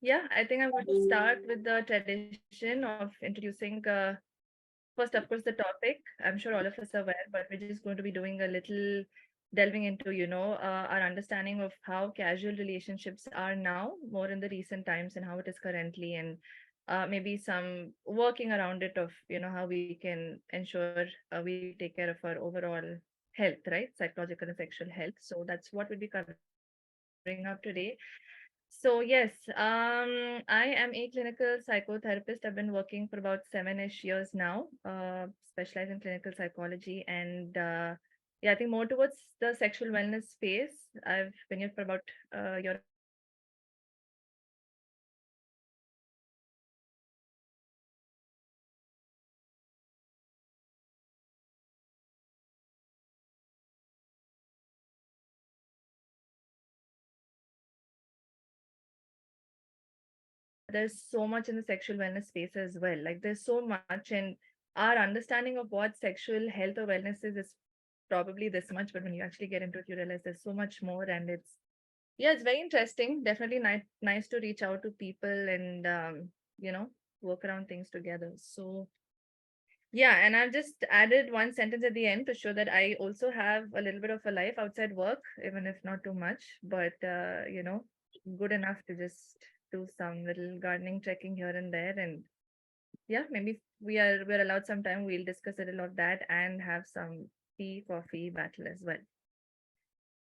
Yeah, I think I'm going to start with the tradition of introducing, first, of course, the topic. I'm sure all of us are aware, but we're just going to be doing a little delving into, our understanding of how casual relationships are now, more in the recent times and how it is currently, and maybe some working around it of, how we can ensure we take care of our overall health, right? Psychological and sexual health. So that's what we'll be covering up today. So yes, I am a clinical psychotherapist. I've been working for about 7-ish years now, specialized in clinical psychology, and yeah, I think more towards the sexual wellness space. I've been here for about a year and a half now, and there's so much in the sexual wellness space as well. Like there's so much, and our understanding of what sexual health or wellness is probably this much, but when you actually get into it, you realize there's so much more, and it's very interesting. Definitely nice to reach out to people and you know work around things together. So yeah, and I've just added one sentence at the end to show that I also have a little bit of a life outside work, even if not too much, but good enough to just do some little gardening, trekking here and there, and yeah, maybe if we're allowed some time, we'll discuss a little of that and have some tea, coffee battle as well.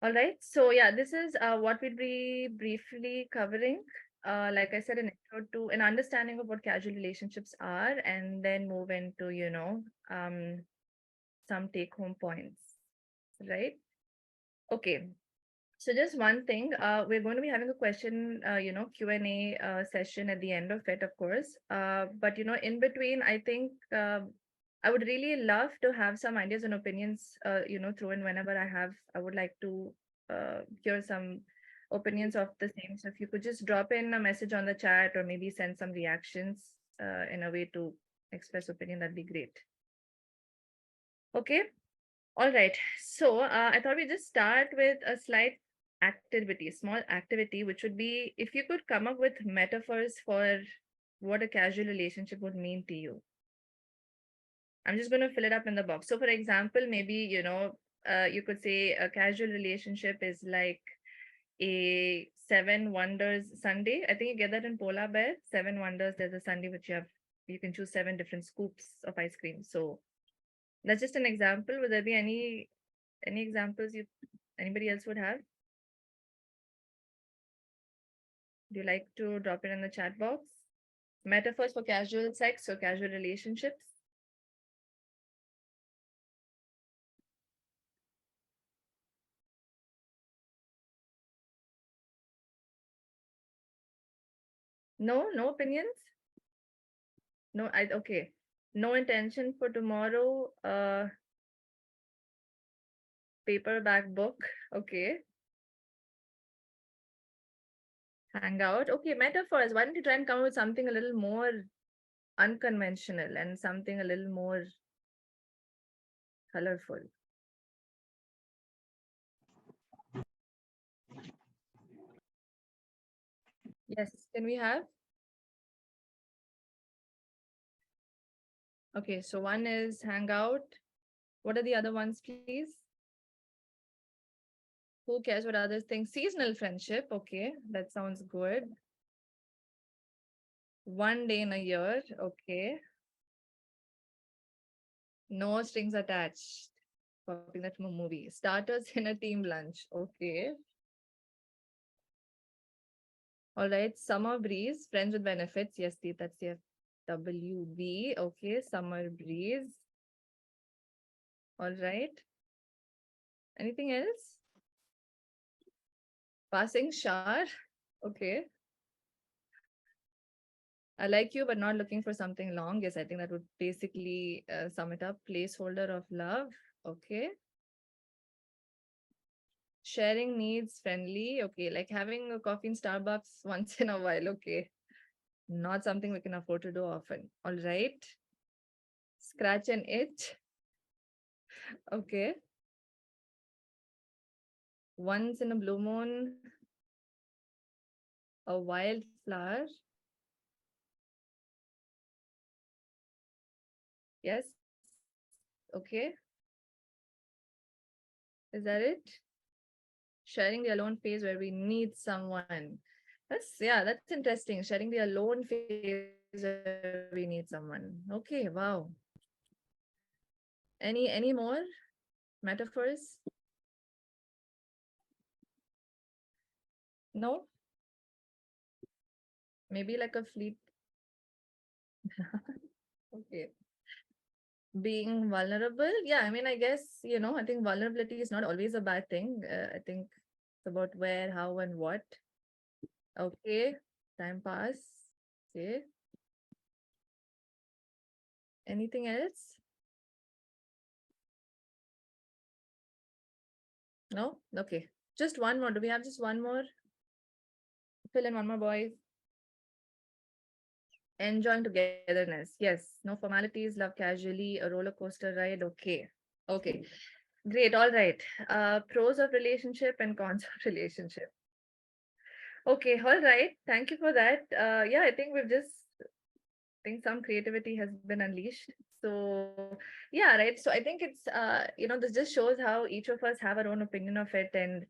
All right. So yeah, this is what we'll be briefly covering. Like I said, an intro to an understanding of what casual relationships are, and then move into, some take-home points. Right. Okay. So just one thing, we're going to be having a question, Q&A session at the end of it, of course. But in between, I think I would really love to have some ideas and opinions, through in whenever I would like to hear some opinions of the same. So if you could just drop in a message on the chat or maybe send some reactions in a way to express opinion, that'd be great. Okay. All right. So I thought we just start with a slight activity, small activity, which would be if you could come up with metaphors for what a casual relationship would mean to you. I'm just going to fill it up in the box. So, for example, maybe, you could say a casual relationship is like a Seven Wonders Sunday. I think you get that in Polar Bear. Seven Wonders, there's a Sunday which you can choose seven different scoops of ice cream. So, that's just an example. Would there be any examples anybody else would have? Do you like to drop it in the chat box? Metaphors for casual sex or casual relationships? No, no opinions? No, I okay. No intention for tomorrow. Paperback book. Okay. Hangout. Okay, metaphors. Why don't you try and come up with something a little more unconventional and something a little more colorful? Yes. Can we have? Okay, so one is hangout. What are the other ones, please? Who cares what others think? Seasonal friendship. Okay, that sounds good. One day in a year. Okay. No strings attached. Copying that from a movie. Starters in a team lunch. Okay. All right. Summer breeze. Friends with benefits. Yes, that's the WB. Okay. Summer breeze. All right. Anything else? Passing shower. Okay. I like you, but not looking for something long. Yes, I think that would basically sum it up. Placeholder of love. Okay. Sharing needs friendly. Okay. Like having a coffee in Starbucks once in a while. Okay. Not something we can afford to do often. All right. Scratch and itch. Okay. Once in a blue moon. A wildflower. Yes. Okay. Is that it? Sharing the alone phase where we need someone. That's interesting. Sharing the alone phase where we need someone. Okay, wow. Any more metaphors? No? Maybe like a fleet. Okay. Being vulnerable. Yeah, I mean, I guess, I think vulnerability is not always a bad thing. I think it's about where, how, and what. Okay. Time pass. Okay. Anything else? No? Okay. Just one more. Do we have just one more? Fill in one more, boys. Enjoying togetherness. Yes. No formalities, love casually, a roller coaster ride. Okay. Okay. Great. All right. Pros of relationship and cons of relationship. Okay. All right. Thank you for that. Yeah, I think think some creativity has been unleashed. So yeah, right. So I think this just shows how each of us have our own opinion of it. And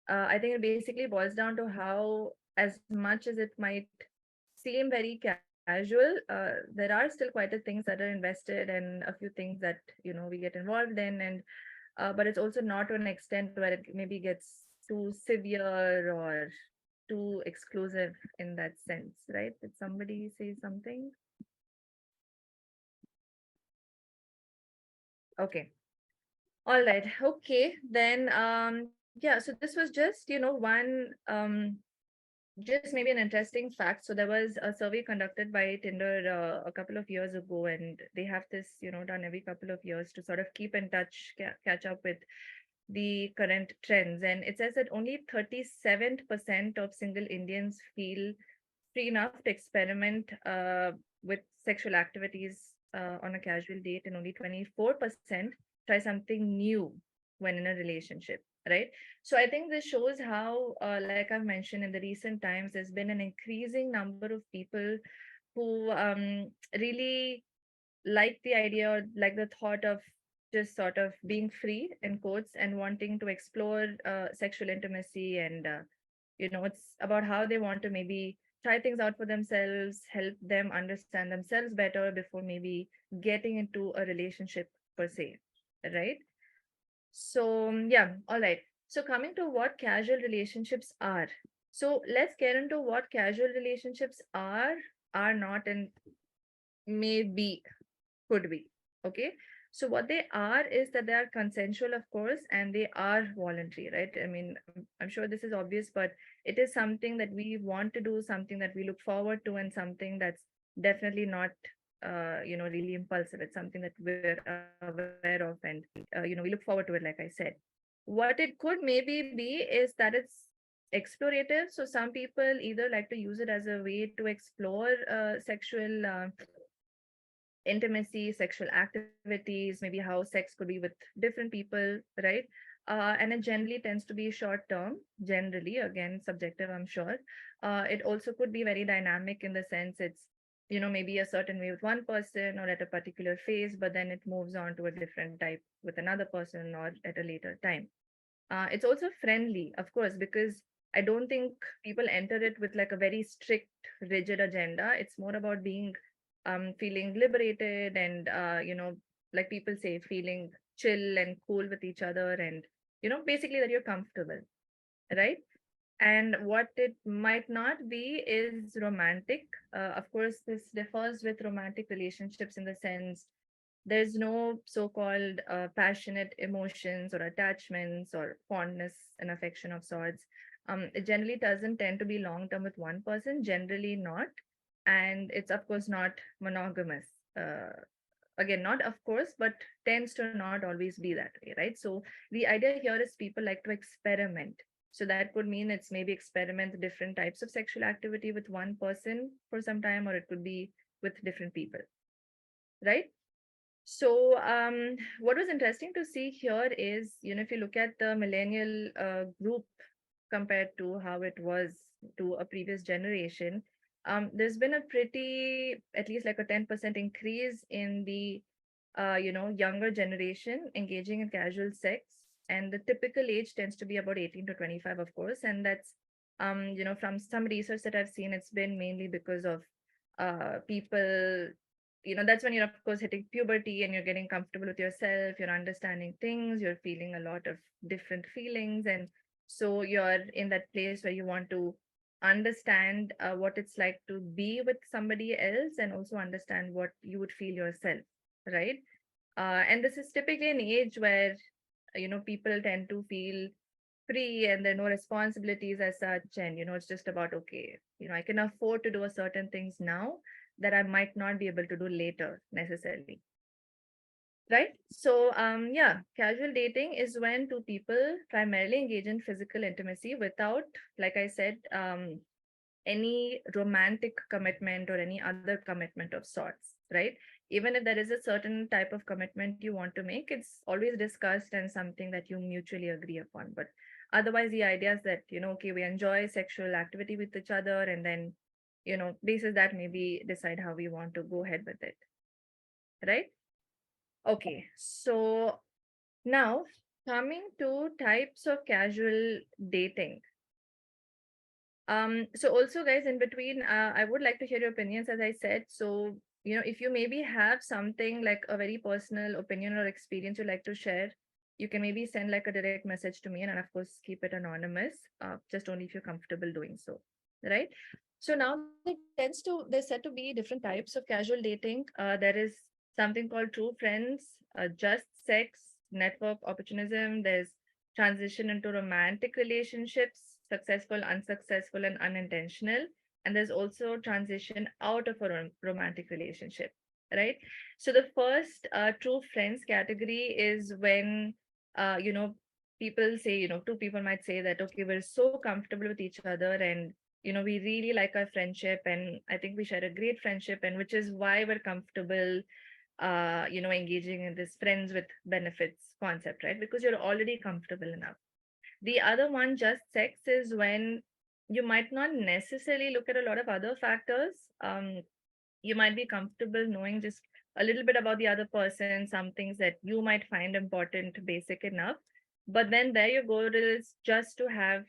I think it basically boils down to how, as much as it might seem very casual, there are still quite a things that are invested and a few things that, we get involved in. And but it's also not to an extent where it maybe gets too severe or too exclusive in that sense, right? Did somebody say something? Okay. All right. Okay. Then yeah, so this was just, one just maybe an interesting fact. So there was a survey conducted by Tinder a couple of years ago, and they have this, done every couple of years to sort of keep in touch, catch up with the current trends. And it says that only 37% of single Indians feel free enough to experiment with sexual activities on a casual date, and only 24% try something new when in a relationship, right? So I think this shows how, like I've mentioned, in the recent times, there's been an increasing number of people who really like the idea or like the thought of just sort of being free in quotes and wanting to explore sexual intimacy. And it's about how they want to maybe try things out for themselves, help them understand themselves better before maybe getting into a relationship per se, right? So yeah, all right. So coming to what casual relationships are, so let's get into what casual relationships are not, and maybe could be. Okay. So what they are is that they are consensual, of course, and they are voluntary, right? I mean, I'm sure this is obvious, but it is something that we want to do, something that we look forward to, and something that's definitely not, really impulsive. It's something that we're aware of, and we look forward to it, like I said. What it could maybe be is that it's explorative. So some people either like to use it as a way to explore sexual intimacy, sexual activities, maybe how sex could be with different people, right? And it generally tends to be short term, generally, again, subjective, I'm sure. It also could be very dynamic in the sense it's, maybe a certain way with one person or at a particular phase, but then it moves on to a different type with another person or at a later time. It's also friendly, of course, because I don't think people enter it with like a very strict, rigid agenda. It's more about being feeling liberated and like people say, feeling chill and cool with each other, and basically that you're comfortable, right? And what it might not be is romantic. Of course, this differs with romantic relationships in the sense there's no so-called passionate emotions or attachments or fondness and affection of sorts. It generally doesn't tend to be long-term with one person, generally not. And it's, of course, not monogamous. Again, not of course, but tends to not always be that way, right? So the idea here is people like to experiment. So that could mean it's maybe experiment different types of sexual activity with one person for some time, or it could be with different people, right? So, what was interesting to see here is, if you look at the millennial group, compared to how it was to a previous generation. There's been a pretty, at least like a 10% increase in the younger generation engaging in casual sex. And the typical age tends to be about 18 to 25, of course. And that's, from some research that I've seen, it's been mainly because of people, that's when you're, of course, hitting puberty and you're getting comfortable with yourself, you're understanding things, you're feeling a lot of different feelings. And so you're in that place where you want to understand what it's like to be with somebody else and also understand what you would feel yourself, right? And this is typically an age where, people tend to feel free and there are no responsibilities as such. And, it's just about, okay, I can afford to do a certain things now that I might not be able to do later necessarily. Right. So, yeah, casual dating is when two people primarily engage in physical intimacy without, like I said, any romantic commitment or any other commitment of sorts, right? Even if there is a certain type of commitment you want to make, it's always discussed and something that you mutually agree upon. But otherwise, the idea is that, okay, we enjoy sexual activity with each other, and then, basis that maybe decide how we want to go ahead with it, right? Okay, so now coming to types of casual dating. So also guys, in between, I would like to hear your opinions, as I said. So, if you maybe have something like a very personal opinion or experience you'd like to share, you can maybe send like a direct message to me, and of course keep it anonymous, just only if you're comfortable doing so, right? So now there's said to be different types of casual dating. There is something called true friends, just sex, network opportunism. There's transition into romantic relationships, successful, unsuccessful, and unintentional. And there's also transition out of a romantic relationship, right? So the first true friends category is when, people say, two people might say that, okay, we're so comfortable with each other, and, we really like our friendship, and I think we share a great friendship, and which is why we're comfortable engaging in this friends with benefits concept, right? Because you're already comfortable enough. The other one, just sex, is when you might not necessarily look at a lot of other factors. You might be comfortable knowing just a little bit about the other person, some things that you might find important, basic enough. But then there your goal is just to have,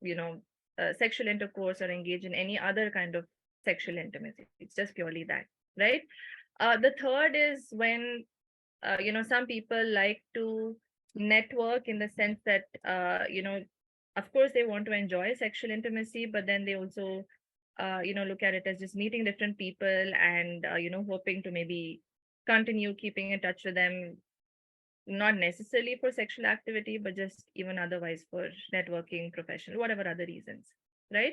you know, sexual intercourse or engage in any other kind of sexual intimacy. It's just purely that, right? The third is when some people like to network in the sense that of course they want to enjoy sexual intimacy, but then they also look at it as just meeting different people and hoping to maybe continue keeping in touch with them, not necessarily for sexual activity, but just even otherwise for networking, professional, whatever other reasons, right?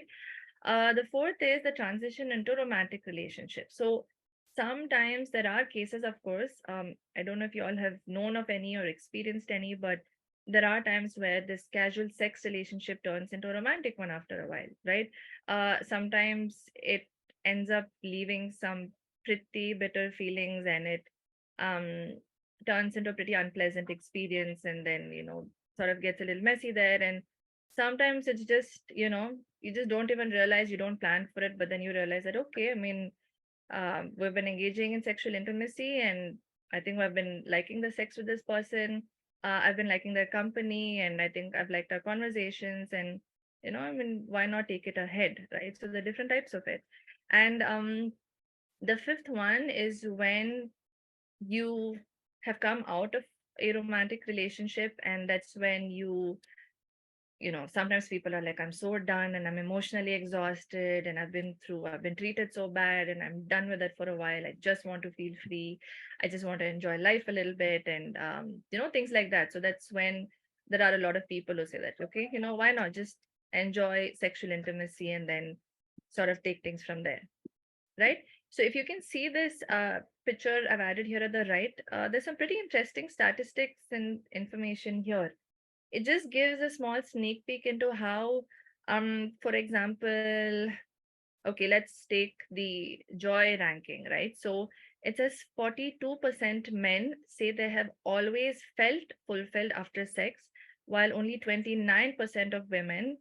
The fourth is the transition into romantic relationship. So sometimes there are cases, of course. I don't know if you all have known of any or experienced any, but there are times where this casual sex relationship turns into a romantic one after a while, right? Sometimes it ends up leaving some pretty bitter feelings, and it um, turns into a pretty unpleasant experience, and then, sort of gets a little messy there. And sometimes it's just, you just don't even realize, you don't plan for it, but then you realize that, okay, I mean, we've been engaging in sexual intimacy, and I think I've been liking the sex with this person. I've been liking their company, and I think I've liked our conversations, and, I mean, why not take it ahead, right? So the different types of it. And the fifth one is when you have come out of a romantic relationship, and that's when sometimes people are like, I'm so done and I'm emotionally exhausted, and I've been treated so bad, and I'm done with it for a while. I just want to feel free. I just want to enjoy life a little bit, and things like that. So that's when there are a lot of people who say that, okay, why not just enjoy sexual intimacy and then sort of take things from there, right? So if you can see this picture I've added here at the right, there's some pretty interesting statistics and information here. It just gives a small sneak peek into how, for example, okay, let's take the joy ranking, right? So it says 42% men say they have always felt fulfilled after sex, while only 29% of women,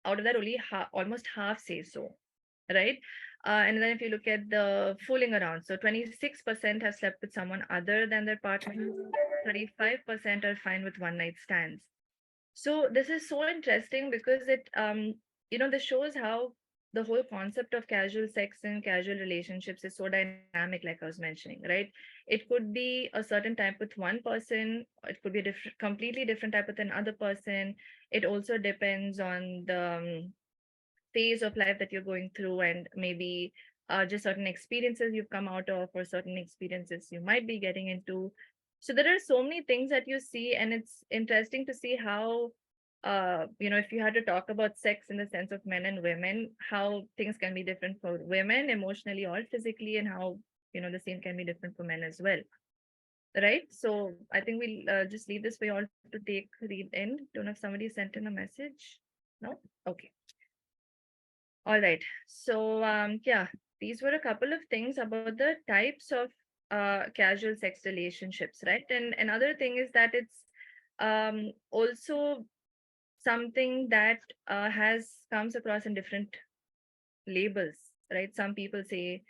out of that, only almost half say so, right? And then if you look at the fooling around, so 26% have slept with someone other than their partner, 35% are fine with one night stands. So this is so interesting because this shows how the whole concept of casual sex and casual relationships is so dynamic, like I was mentioning, right? It could be a certain type with one person, it could be a completely different type with another person. It also depends on the phase of life that you're going through, and maybe just certain experiences you've come out of, or certain experiences you might be getting into. So there are so many things that you see, and it's interesting to see how if you had to talk about sex in the sense of men and women, how things can be different for women emotionally or physically, and how the same can be different for men as well, right? So I think we'll just leave this for you all to take read in. Don't know if somebody sent in a message. No. Okay. All right. So, yeah, these were a couple of things about the types of casual sex relationships, right? And another thing is that it's also something that has comes across in different labels, right? Some people say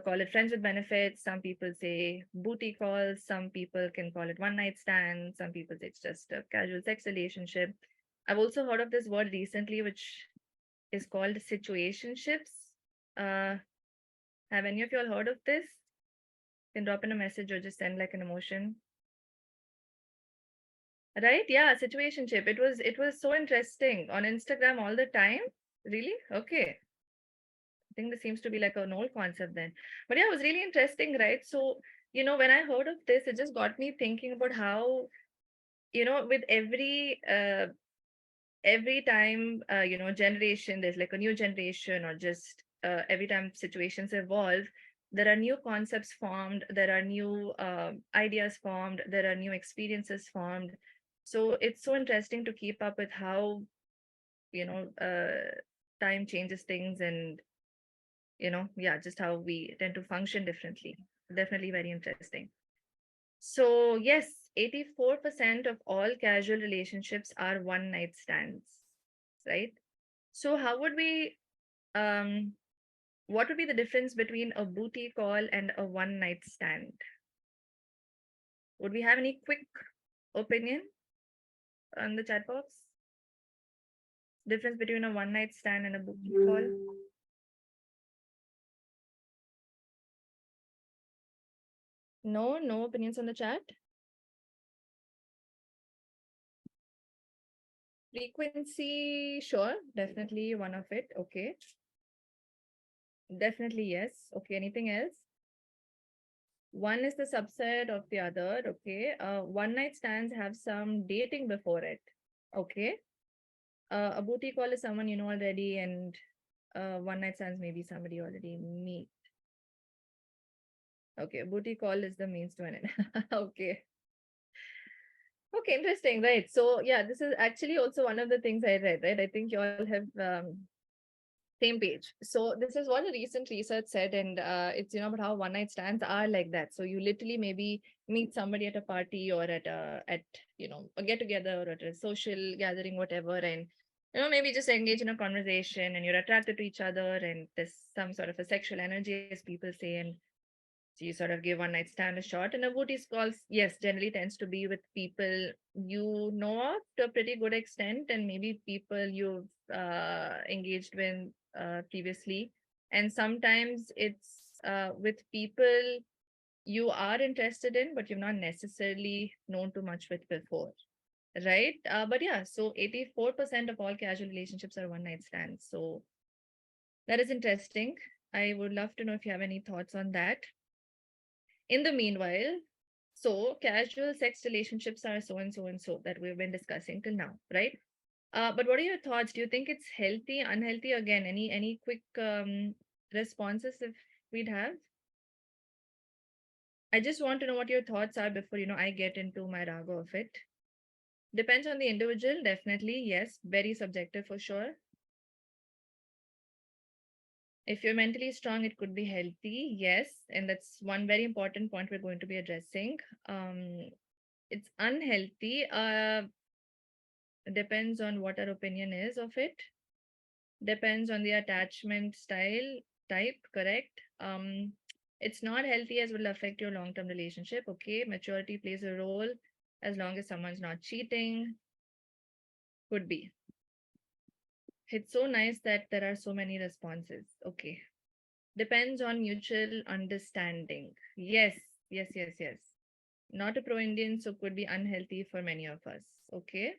call it friends with benefits. Some people say booty calls. Some people can call it one night stand. Some people say it's just a casual sex relationship. I've also heard of this word recently, which is called situationships. Uh, have any of you all heard of this? You can drop in a message or just send like an emotion. Right? Yeah, situationship. It was so interesting on Instagram all the time. Really? Okay. I think this seems to be like an old concept then. But yeah, it was really interesting, right? So, when I heard of this, it just got me thinking about how, with every time generation, there's like a new generation, or just every time situations evolve, there are new concepts formed, there are new ideas formed, there are new experiences formed. So it's so interesting to keep up with how you know uh, time changes things, and yeah, just how we tend to function differently. Definitely very interesting. So yes, 84% of all casual relationships are one night stands, right? So how would we um what would be the difference between a booty call and a one night stand? Would we have any quick opinion on the chat box? Difference between a one night stand and a booty call? No opinions on the chat. Frequency, sure, definitely one of it. Okay. Definitely yes. Okay, anything else? One is the subset of the other. Okay. One night stands have some dating before it. Okay. A booty call is someone you know already, and one night stands maybe somebody you already meet. Okay, booty call is the means to an end. Okay. Okay, interesting. Right. So yeah, this is actually also one of the things I read, right? I think you all have same page. So this is what a recent research said, and it's about how one night stands are like that. So you literally maybe meet somebody at a party, or at a get together, or at a social gathering, whatever, and maybe just engage in a conversation, and you're attracted to each other, and there's some sort of a sexual energy, as people say, and so you sort of give one night stand a shot. And a booty calls, yes, generally tends to be with people you know of to a pretty good extent, and maybe people you've engaged with previously. And sometimes it's with people you are interested in, but you've not necessarily known too much with before. Right. But yeah, so 84% of all casual relationships are one night stands. So that is interesting. I would love to know if you have any thoughts on that. In the meanwhile, so casual sex relationships are so and so and so that we've been discussing till now, right? But what are your thoughts? Do you think it's healthy, unhealthy? Again, any quick responses if we'd have? I just want to know what your thoughts are before I get into my raga of it. Depends on the individual, definitely. Yes, very subjective for sure. If you're mentally strong, it could be healthy. Yes, and that's one very important point we're going to be addressing. It's unhealthy. depends on what our opinion is of it, depends on the attachment style type, correct? It's not healthy as will affect your long-term relationship. Okay, maturity plays a role as long as someone's not cheating, could be. It's so nice that there are so many responses. Okay. Depends on mutual understanding. Yes, yes, yes, yes. Not a pro Indian, so could be unhealthy for many of us. Okay.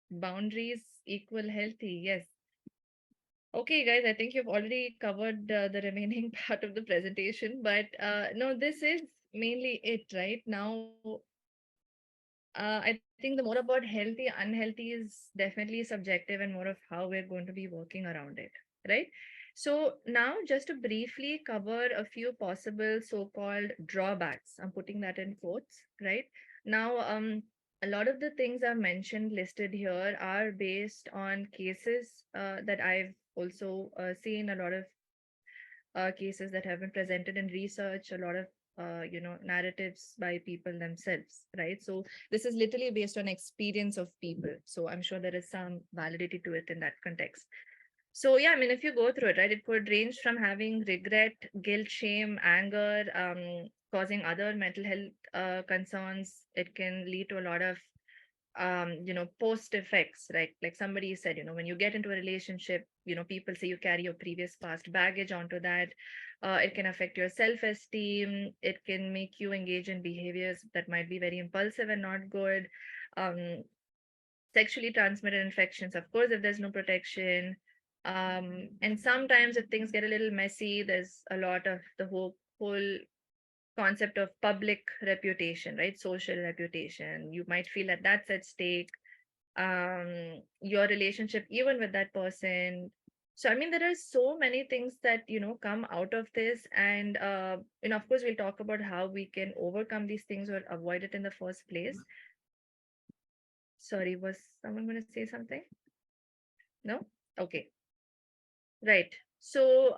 Boundaries equal healthy. Yes. Okay, guys, I think you've already covered the remaining part of the presentation, but no, this is mainly it, right? Now, I think the more about healthy, unhealthy is definitely subjective and more of how we're going to be working around it, right? So now, just to briefly cover a few possible so-called drawbacks, I'm putting that in quotes, right? Now, a lot of the things I've mentioned listed here are based on cases that I've also seen, a lot of cases that have been presented in research, a lot of narratives by people themselves, right? So this is literally based on experience of people, so I'm sure there is some validity to it in that context. So yeah, I mean, if you go through it, right, it could range from having regret, guilt, shame, anger, causing other mental health concerns. It can lead to a lot of post effects, right? Like somebody said, when you get into a relationship, people say you carry your previous past baggage onto that. It can affect your self esteem. It can make you engage in behaviors that might be very impulsive and not good. um Sexually transmitted infections, of course, if there's no protection. And sometimes if things get a little messy, there's a lot of the whole concept of public reputation, right? Social reputation. You might feel that that's at stake. Your relationship, even with that person. So, I mean, there are so many things that, come out of this. And, of course, we'll talk about how we can overcome these things or avoid it in the first place. Sorry, was someone going to say something? No? Okay. Right. So,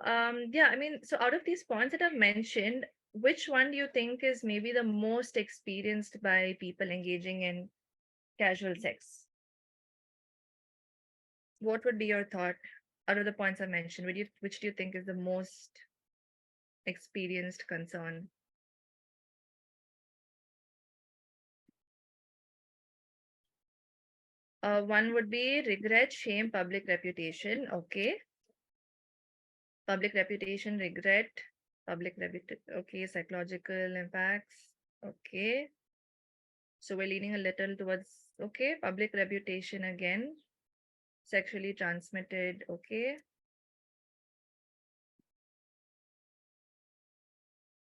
yeah, I mean, so out of these points that I've mentioned, which one do you think is maybe the most experienced by people engaging in casual sex? What would be your thought out of the points I mentioned? Which do you think is the most experienced concern? One would be regret, shame, public reputation. Okay. Public reputation, regret, public reputation. Okay. Psychological impacts. Okay. So we're leaning a little towards, okay, public reputation again, sexually transmitted. Okay.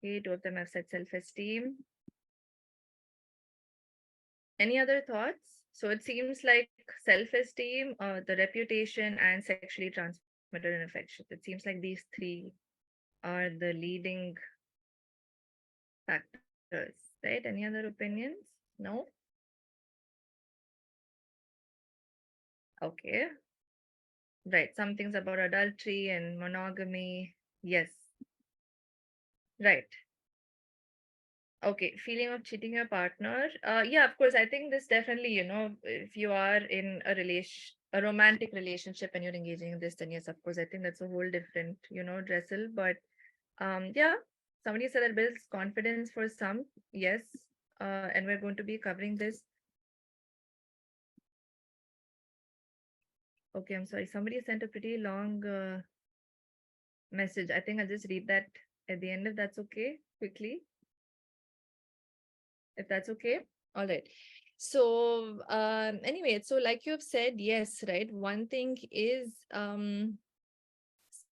Okay. Two of them have said self esteem. Any other thoughts? So it seems like self esteem, the reputation, and sexually transmitted infections. It seems like these three are the leading factors, right? Any other opinions? No? Okay. Right. Some things about adultery and monogamy. Yes. Right. Okay, feeling of cheating your partner. Yeah, of course. I think this definitely, if you are in a romantic relationship and you're engaging in this, then yes, of course, I think that's a whole different, dressel. But yeah, somebody said that builds confidence for some. Yes. And we're going to be covering this. Okay, I'm sorry. Somebody sent a pretty long message. I think I'll just read that at the end if that's okay, quickly. If that's okay. All right. So, anyway, so like you have said, yes, right. One thing is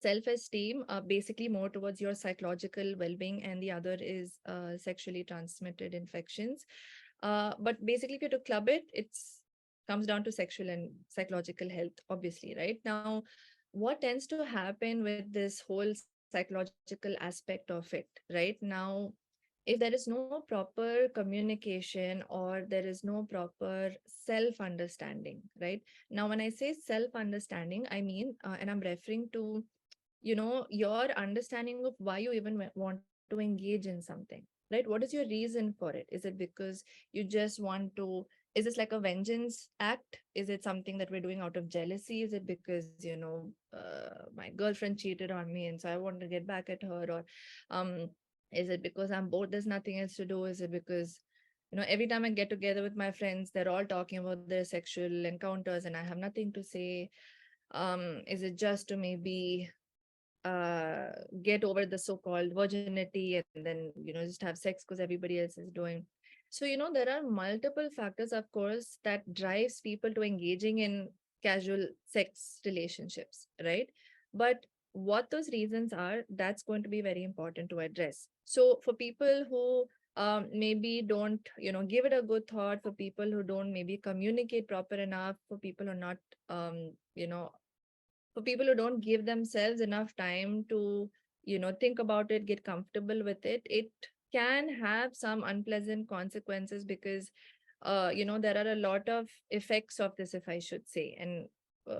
self-esteem, basically more towards your psychological well-being, and the other is sexually transmitted infections. But basically, if you to club it, it's comes down to sexual and psychological health, obviously, right? Now, what tends to happen with this whole psychological aspect of it, right? Now, if there is no proper communication or there is no proper self understanding, right? Now when I say self understanding, I mean, and I'm referring to, your understanding of why you even want to engage in something, right? What is your reason for it? Is it because you just want to Is this like a vengeance act? Is it something that we're doing out of jealousy? Is it because, my girlfriend cheated on me and so I want to get back at her? Or um, is it because I'm bored, there's nothing else to do? Is it because, every time I get together with my friends, they're all talking about their sexual encounters and I have nothing to say? Is it just to maybe uh get over the so-called virginity and then just have sex because everybody else is doing? So there are multiple factors, of course, that drives people to engaging in casual sex relationships, right? But what those reasons are, that's going to be very important to address. So for people who maybe don't give it a good thought, for people who don't maybe communicate proper enough, for people who are not um you know for people who don't give themselves enough time to think about it, get comfortable with it can have some unpleasant consequences, because there are a lot of effects of this, if I should say, and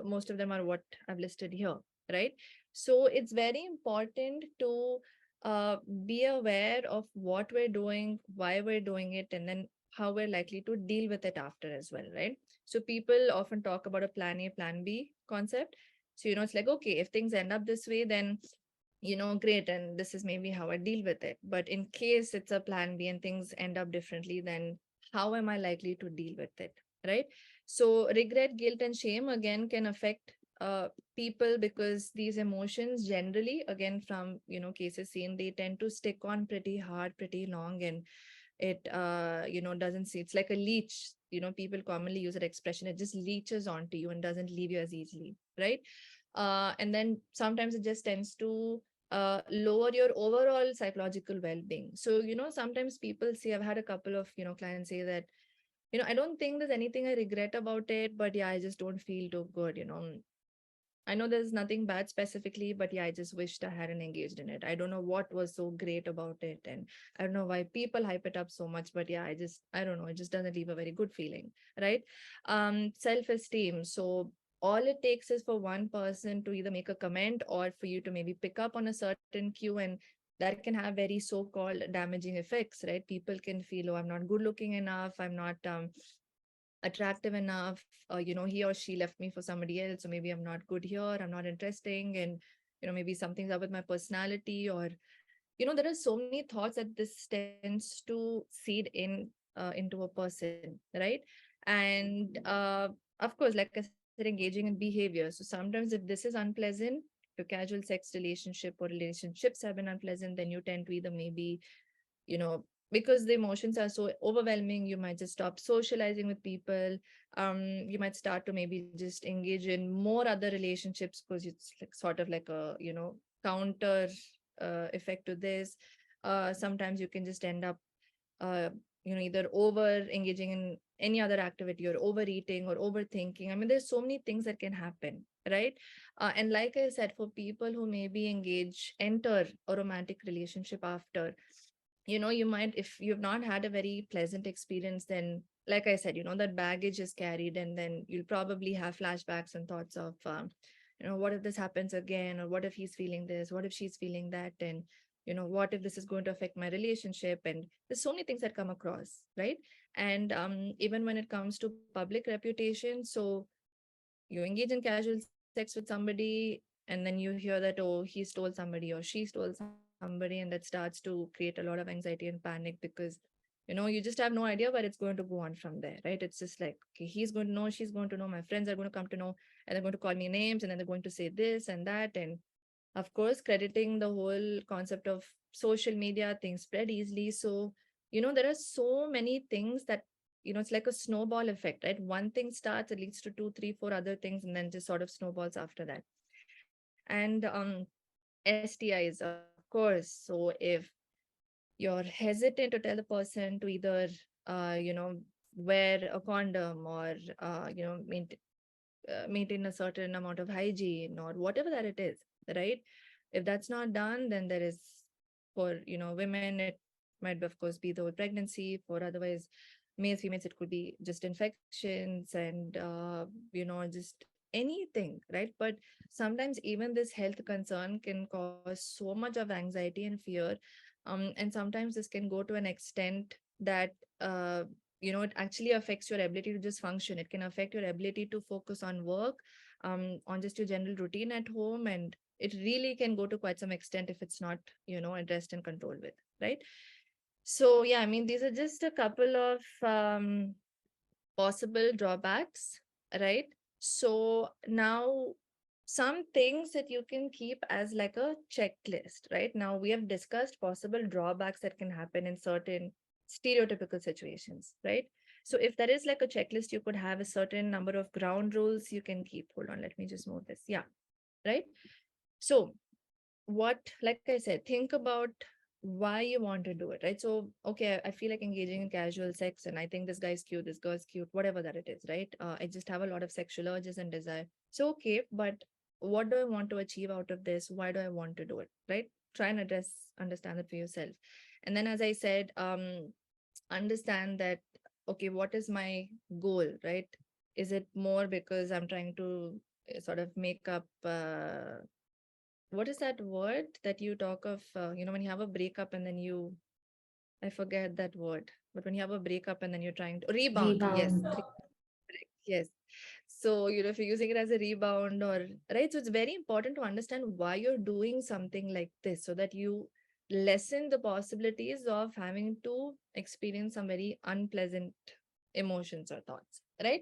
most of them are what I've listed here, right? So it's very important to uh, be aware of what we're doing, why we're doing it, and then how we're likely to deal with it after as well, right? So people often talk about a plan A, plan B concept. So, it's like, okay, if things end up this way, then, great. And this is maybe how I deal with it. But in case it's a plan B and things end up differently, then how am I likely to deal with it? Right. So, regret, guilt, and shame again can affect people, because these emotions generally, again, from, cases seen, they tend to stick on pretty hard, pretty long. And it doesn't see, it's like a leech. People commonly use that expression, it just leeches onto you and doesn't leave you as easily, right? And then sometimes it just tends to lower your overall psychological well-being. So sometimes people say, I've had a couple of clients say that, I don't think there's anything I regret about it, but yeah, I just don't feel too good. I know there's nothing bad specifically, but yeah, I just wished I hadn't engaged in it. I don't know what was so great about it. And I don't know why people hype it up so much, but yeah, I don't know. It just doesn't leave a very good feeling, right? Self-esteem. So all it takes is for one person to either make a comment or for you to maybe pick up on a certain cue, and that can have very so-called damaging effects, right? People can feel, oh, I'm not good looking enough. I'm not attractive enough. He or she left me for somebody else, so maybe I'm not good here, I'm not interesting, and maybe something's up with my personality. Or there are so many thoughts that this tends to seed into a person, right? And of course, like I said, engaging in behavior. So sometimes if this is unpleasant, if your casual sex relationship or relationships have been unpleasant, then you tend to either maybe because the emotions are so overwhelming, you might just stop socializing with people. You might start to maybe just engage in more other relationships, because it's like sort of like a counter effect to this. Sometimes you can just end up uh, either over engaging in any other activity, or overeating, or overthinking. I mean, there's so many things that can happen, right? And like I said, for people who maybe enter a romantic relationship after, you might, if you've not had a very pleasant experience, then like I said, that baggage is carried, and then you'll probably have flashbacks and thoughts of what if this happens again, or what if he's feeling this, what if she's feeling that, and what if this is going to affect my relationship? And there's so many things that come across, right? And even when it comes to public reputation, so you engage in casual sex with somebody, and then you hear that, oh, he stole somebody or she stole somebody, and that starts to create a lot of anxiety and panic, because you just have no idea where it's going to go on from there, right? It's just like, okay, he's going to know, she's going to know, my friends are going to come to know, and they're going to call me names, and then they're going to say this and that. And of course, crediting the whole concept of social media, things spread easily. So there are so many things that it's like a snowball effect, right? One thing starts, it leads to two, three, four other things, and then just sort of snowballs after that. And STIs, of course. So if you're hesitant to tell the person to either wear a condom, or maintain a certain amount of hygiene, or whatever that it is, right? If that's not done, then there is, for women, it might of course be the whole pregnancy. For otherwise males, females, it could be just infections, and just anything, right? But sometimes even this health concern can cause so much of anxiety and fear. And sometimes this can go to an extent that it actually affects your ability to just function. It can affect your ability to focus on work, on just your general routine at home, and it really can go to quite some extent if it's not addressed and controlled with, right? So yeah, I mean, these are just a couple of possible drawbacks, right? So now, some things that you can keep as like a checklist, right? Now we have discussed possible drawbacks that can happen in certain stereotypical situations, right? So if there is like a checklist, you could have a certain number of ground rules you can keep. Hold on, let me just move this. Yeah, right. So what, like I said, think about why you want to do it, right? So okay, I feel like engaging in casual sex, and I think this guy's cute, this girl's cute, whatever that it is, right? I just have a lot of sexual urges and desire. So okay, but what do I want to achieve out of this? Why do I want to do it, right? Try and understand it for yourself. And then, as I said, understand that, okay, what is my goal, right? Is it more because I'm trying to sort of make up what is that word that you talk of, when you have a breakup and then you, I forget that word, but when you have a breakup and then you're trying to rebound, yes, Rebound. yes. So, if you're using it as a rebound, or right, so it's very important to understand why you're doing something like this, so that you lessen the possibilities of having to experience some very unpleasant emotions or thoughts, right?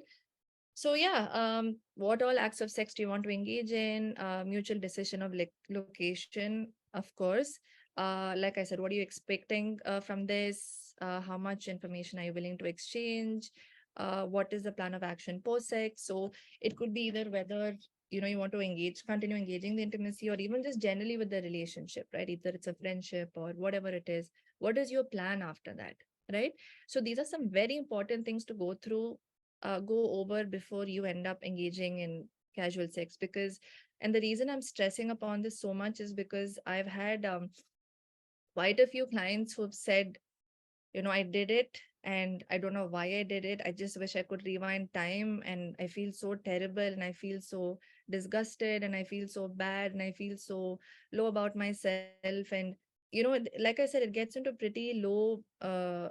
So yeah, what all acts of sex do you want to engage in? Mutual decision of location, of course. Like I said, what are you expecting from this? How much information are you willing to exchange? What is the plan of action post sex? So it could be either whether you want to continue engaging the intimacy, or even just generally with the relationship, right? Either it's a friendship or whatever it is. What is your plan after that, right? So these are some very important things to go over before you end up engaging in casual sex. Because, and the reason I'm stressing upon this so much is because I've had quite a few clients who've said, I did it and I don't know why I did it. I just wish I could rewind time, and I feel so terrible, and I feel so disgusted, and I feel so bad, and I feel so low about myself. And like I said, it gets into pretty low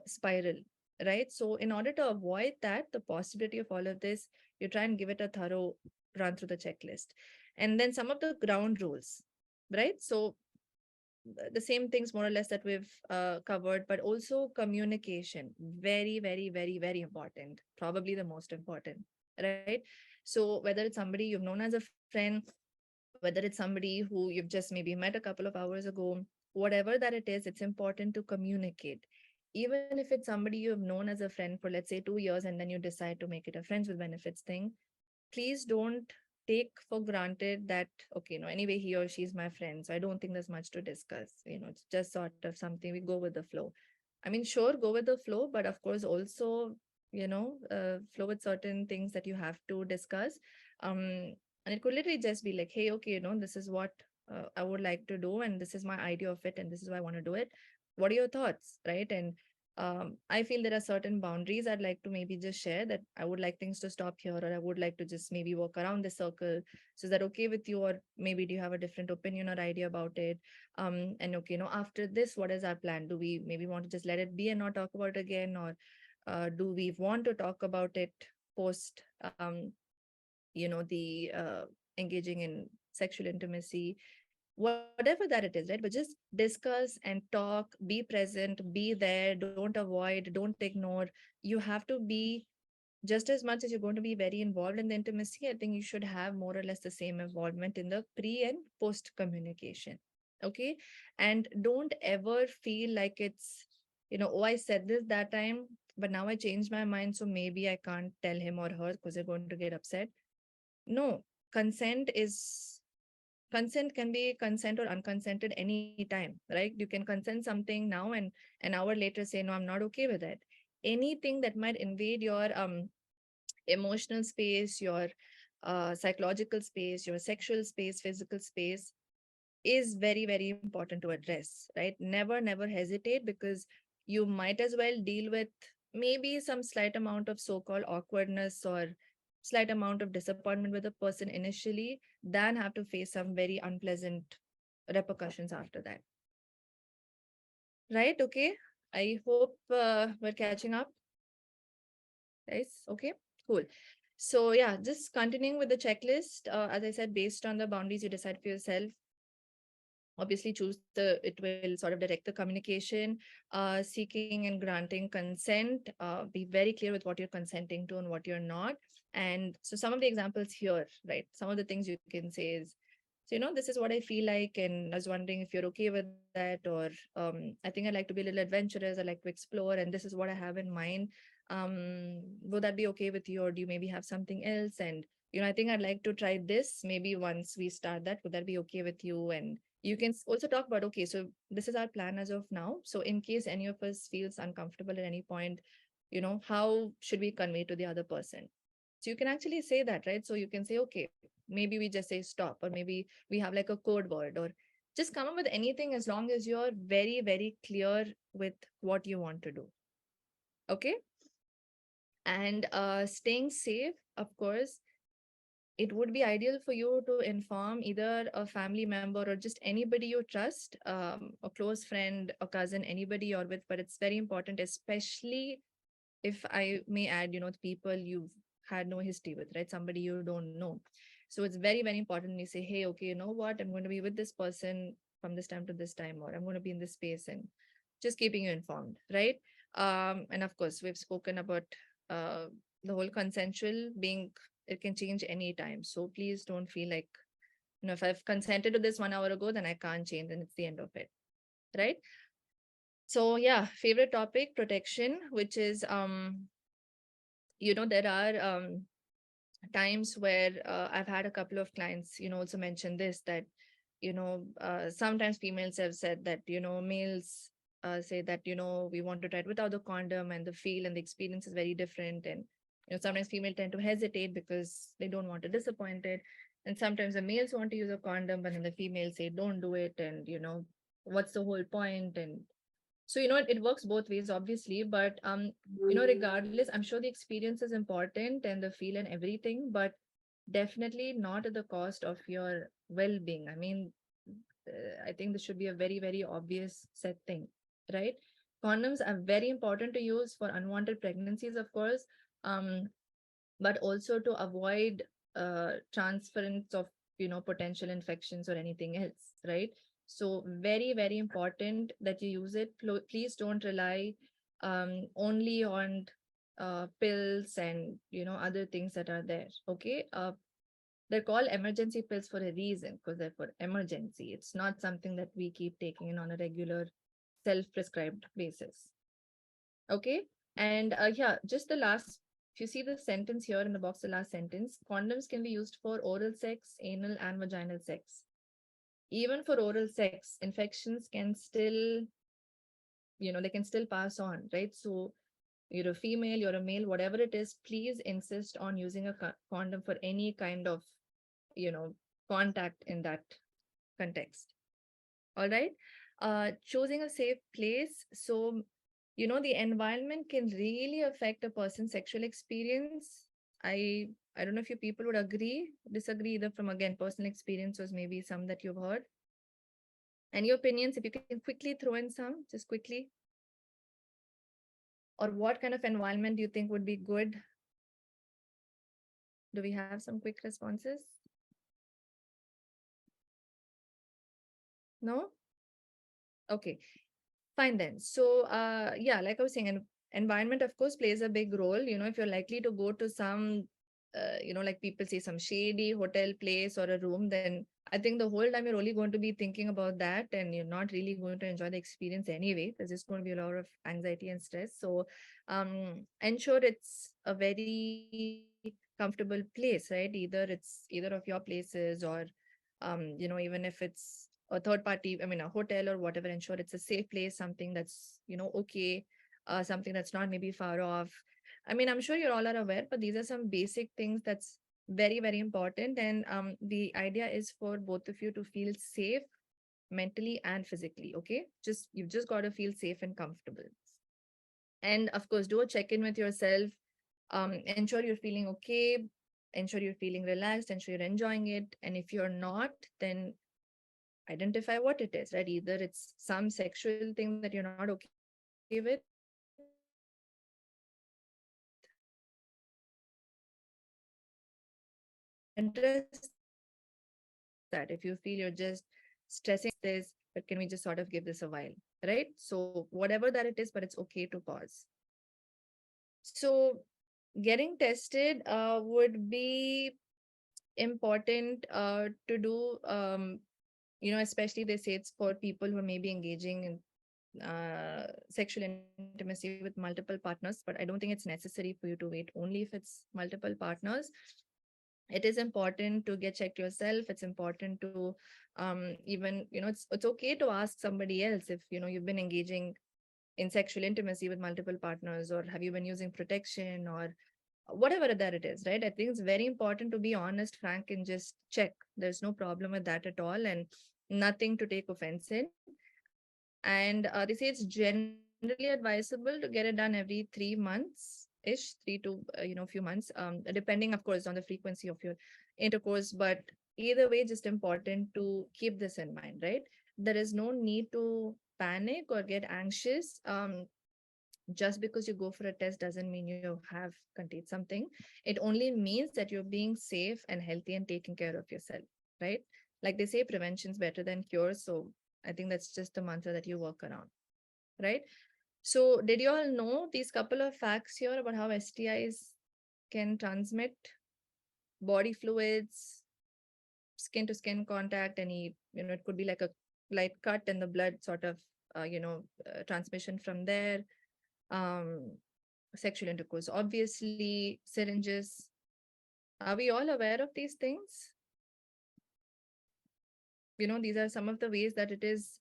spiral, right? So in order to avoid that, the possibility of all of this, you try and give it a thorough run through the checklist. And then some of the ground rules, right? So the same things more or less that we've covered, but also communication. Very, very, very, very important. Probably the most important, right? So whether it's somebody you've known as a friend, whether it's somebody who you've just maybe met a couple of hours ago, whatever that it is, it's important to communicate. Even if it's somebody you've known as a friend for, let's say, 2 years, and then you decide to make it a friends with benefits thing, please don't take for granted that, okay, no, anyway, he or she is my friend, so I don't think there's much to discuss. It's just sort of something we go with the flow. I mean, sure, go with the flow, but of course also, flow with certain things that you have to discuss. And it could literally just be like, hey, okay, this is what I would like to do, and this is my idea of it, and this is why I want to do it. What are your thoughts, right? And I feel there are certain boundaries I'd like to maybe just share, that I would like things to stop here, or I would like to just maybe work around the circle. So is that okay with you? Or maybe do you have a different opinion or idea about it? And okay, after this, what is our plan? Do we maybe want to just let it be and not talk about it again? Or do we want to talk about it post, the engaging in sexual intimacy? Whatever that it is, right? But just discuss and talk, be present, be there, don't avoid, don't ignore. You have to be, just as much as you're going to be very involved in the intimacy, I think you should have more or less the same involvement in the pre and post communication. Okay. And don't ever feel like it's, oh, I said this that time, but now I changed my mind, so maybe I can't tell him or her because they're going to get upset. No, consent is consent can be consent or unconsented anytime, right? You can consent something now and an hour later say, no, I'm not okay with it. Anything that might invade your emotional space, your psychological space, your sexual space, physical space, is very, very important to address, right? Never hesitate, because you might as well deal with maybe some slight amount of so-called awkwardness or slight amount of disappointment with a person initially, than have to face some very unpleasant repercussions after that, right? Okay, I hope we're catching up. Guys, okay, cool. So yeah, just continuing with the checklist. As I said, based on the boundaries you decide for yourself, obviously choose the, it will sort of direct the communication, seeking and granting consent, be very clear with what you're consenting to and what you're not. And so some of the examples here, right, some of the things you can say is, so this is what I feel like, and I was wondering if you're okay with that, or I think I like to be a little adventurous, I like to explore, and this is what I have in mind. Would that be okay with you, or do you maybe have something else? And I think I'd like to try this maybe once we start that. Would that be okay with you? And you can also talk about, okay, so this is our plan as of now, so in case any of us feels uncomfortable at any point, how should we convey to the other person? So you can actually say that, right? So you can say, okay, maybe we just say stop, or maybe we have like a code word, or just come up with anything as long as you're very, very clear with what you want to do. Okay. And staying safe, of course, it would be ideal for you to inform either a family member or just anybody you trust, a close friend, a cousin, anybody you're with. But it's very important, especially if I may add, the people you've had no history with, right? Somebody you don't know. So it's very, very important when you say, hey, okay, you know what? I'm going to be with this person from this time to this time, or I'm going to be in this space, and just keeping you informed, right? And of course, we've spoken about uh, the whole consensual being, it can change anytime. So please don't feel like, if I've consented to this 1 hour ago, then I can't change and it's the end of it, right? So yeah, favorite topic, protection, which is there are times where I've had a couple of clients, also mention this, that, sometimes females have said that, males say that, we want to try it without the condom, and the feel and the experience is very different. And, sometimes female tend to hesitate because they don't want to disappoint it. And sometimes the males want to use a condom, but then the females say, don't do it. And, what's the whole point? And so, it works both ways, obviously, but regardless, I'm sure the experience is important and the feel and everything, but definitely not at the cost of your well-being. I mean, I think this should be a very, very obvious set thing, right? Condoms are very important to use for unwanted pregnancies, of course, um, but also to avoid transference of potential infections or anything else, right? So very, very important that you use it. Please don't rely only on pills and other things that are there. Okay. They're called emergency pills for a reason, because they're for emergency. It's not something that we keep taking in on a regular self-prescribed basis. Okay. And yeah, just the last, if you see the sentence here in the box, the last sentence, condoms can be used for oral sex, anal, and vaginal sex. Even for oral sex, infections can still, they can still pass on, right? So you're a female, you're a male, whatever it is, please insist on using a condom for any kind of, you know, contact in that context. All right. Choosing a safe place. So, the environment can really affect a person's sexual experience. I don't know if you people would agree, disagree, either from again personal experience or maybe some that you've heard. Any opinions, if you can quickly throw in some, just quickly, or what kind of environment do you think would be good? Do we have some quick responses? No? Okay. Fine then. So, yeah, like I was saying, environment, of course, plays a big role. If you're likely to go to some, like people say, some shady hotel place or a room, then I think the whole time you're only going to be thinking about that, and you're not really going to enjoy the experience anyway. There's just going to be a lot of anxiety and stress. So, ensure it's a very comfortable place, right? Either of your places, or even if it's a third party, I mean, a hotel or whatever, ensure it's a safe place, something that's, okay, something that's not maybe far off. I mean, I'm sure you're all are aware, but these are some basic things that's very, very important. And the idea is for both of you to feel safe mentally and physically. Okay. You've just got to feel safe and comfortable. And of course, do a check-in with yourself. Ensure you're feeling okay, ensure you're feeling relaxed, ensure you're enjoying it. And if you're not, then identify what it is, right? Either it's some sexual thing that you're not okay with, or maybe it's something else. address that. If you feel you're just stressing this, but can we just sort of give this a while, right? So whatever that it is, but it's okay to pause. So getting tested would be important to do. Especially they say it's for people who are maybe engaging in sexual intimacy with multiple partners, but I don't think it's necessary for you to wait only if it's multiple partners. It is important to get checked yourself. It's important to even it's okay to ask somebody else if you've been engaging in sexual intimacy with multiple partners, or have you been using protection, or whatever that it is, right? I think it's very important to be honest, frank, and just check. There's no problem with that at all, and nothing to take offense in. And they say it's generally advisable to get it done every 3 months ish, 3 to few months, depending of course on the frequency of your intercourse. But either way, just important to keep this in mind, right? There is no need to panic or get anxious. Just because you go for a test doesn't mean you have contained something. It only means that you're being safe and healthy and taking care of yourself, right? Like they say, prevention's better than cure. So I think that's just the mantra that you work around, right? So did you all know these couple of facts here about how STIs can transmit? Body fluids, skin to skin contact, any, it could be like a light cut and the blood sort of, transmission from there. Um, Sexual intercourse, obviously, syringes. Are we all aware of these things? These are some of the ways that it is.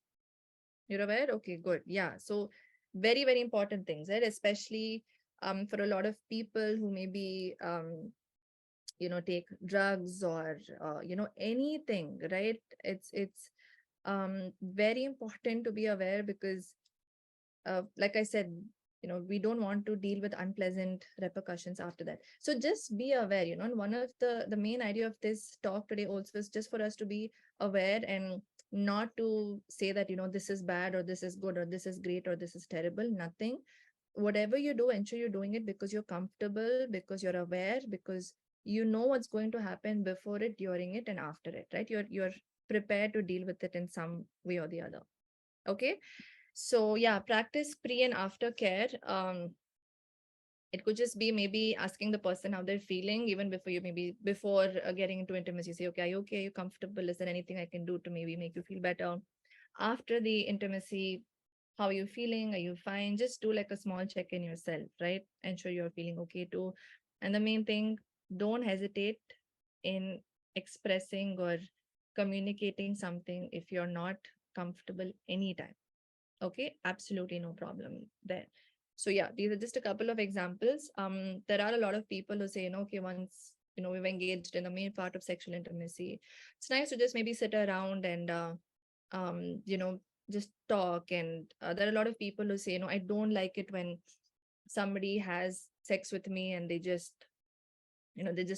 You're aware? Okay, good. Yeah. So very, very important things, right? Especially for a lot of people who maybe take drugs or anything, right? It's very important to be aware, because like I said, we don't want to deal with unpleasant repercussions after that. So just be aware, and one of the main idea of this talk today also is just for us to be aware, and not to say that this is bad or this is good or this is great or this is terrible. Nothing. Whatever you do, ensure you're doing it because you're comfortable, because you're aware, because you know what's going to happen before it, during it, and after it, right? You're prepared to deal with it in some way or the other. Okay. So yeah, practice pre and after care. It could just be maybe asking the person how they're feeling even before you, maybe before getting into intimacy. Say, okay, are you okay? Are you comfortable? Is there anything I can do to maybe make you feel better? After the intimacy, how are you feeling? Are you fine? Just do like a small check in yourself, right? Ensure you're feeling okay too. And the main thing, don't hesitate in expressing or communicating something if you're not comfortable anytime. Okay, absolutely no problem there. So yeah, these are just a couple of examples. There are a lot of people who say, okay, once we've engaged in the main part of sexual intimacy, it's nice to just maybe sit around and just talk. And there are a lot of people who say, I don't like it when somebody has sex with me and they just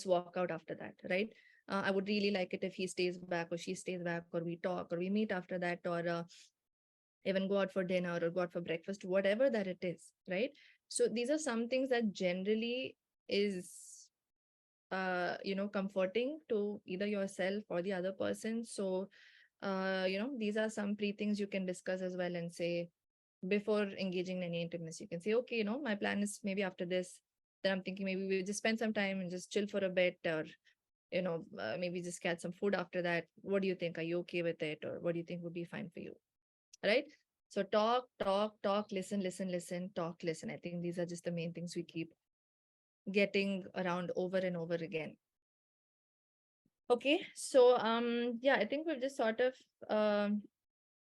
walk out after that, right? I would really like it if he stays back or she stays back, or we talk or we meet after that, or even go out for dinner or go out for breakfast, whatever that it is, right? So these are some things that generally is comforting to either yourself or the other person. So these are some pre things you can discuss as well, and say before engaging in any intimacy. You can say, okay, my plan is maybe after this, then I'm thinking maybe we just spend some time and just chill for a bit, or maybe just get some food after that. What do you think? Are you okay with it, or what do you think would be fine for you? Right? So talk, talk, talk, listen, listen, listen, talk, listen. I think these are just the main things we keep getting around over and over again. Okay, so yeah, I think we've just sort of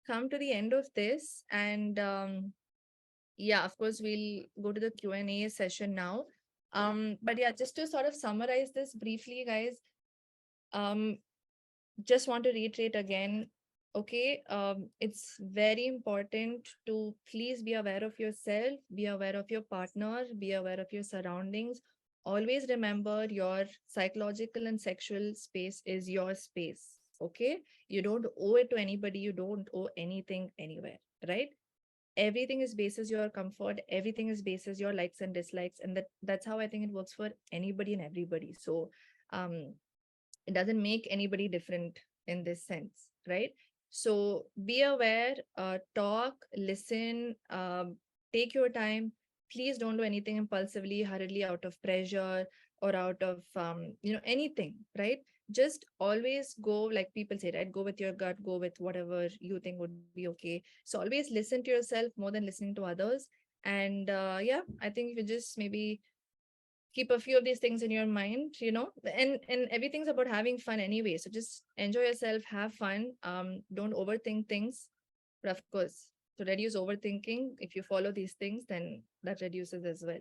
come to the end of this, and yeah, of course we'll go to the Q&A session now. But yeah, just to sort of summarize this briefly, guys, um, just want to reiterate again. Okay, it's very important to please be aware of yourself, be aware of your partner, be aware of your surroundings. Always remember your psychological and sexual space is your space. Okay, you don't owe it to anybody, you don't owe anything anywhere, right? Everything is basis your comfort, everything is basis your likes and dislikes, and that's how I think it works for anybody and everybody. So um It doesn't make anybody different in this sense, right? So be aware, talk, listen, take your time. Please don't do anything impulsively, hurriedly, out of pressure or out of anything, right? Just always go, like people say, right? Go with your gut, go with whatever you think would be okay. So always listen to yourself more than listening to others. And yeah, I think if you just maybe keep a few of these things in your mind, and everything's about having fun anyway, so just enjoy yourself, have fun, don't overthink things. But of course, to reduce overthinking, if you follow these things, then that reduces as well.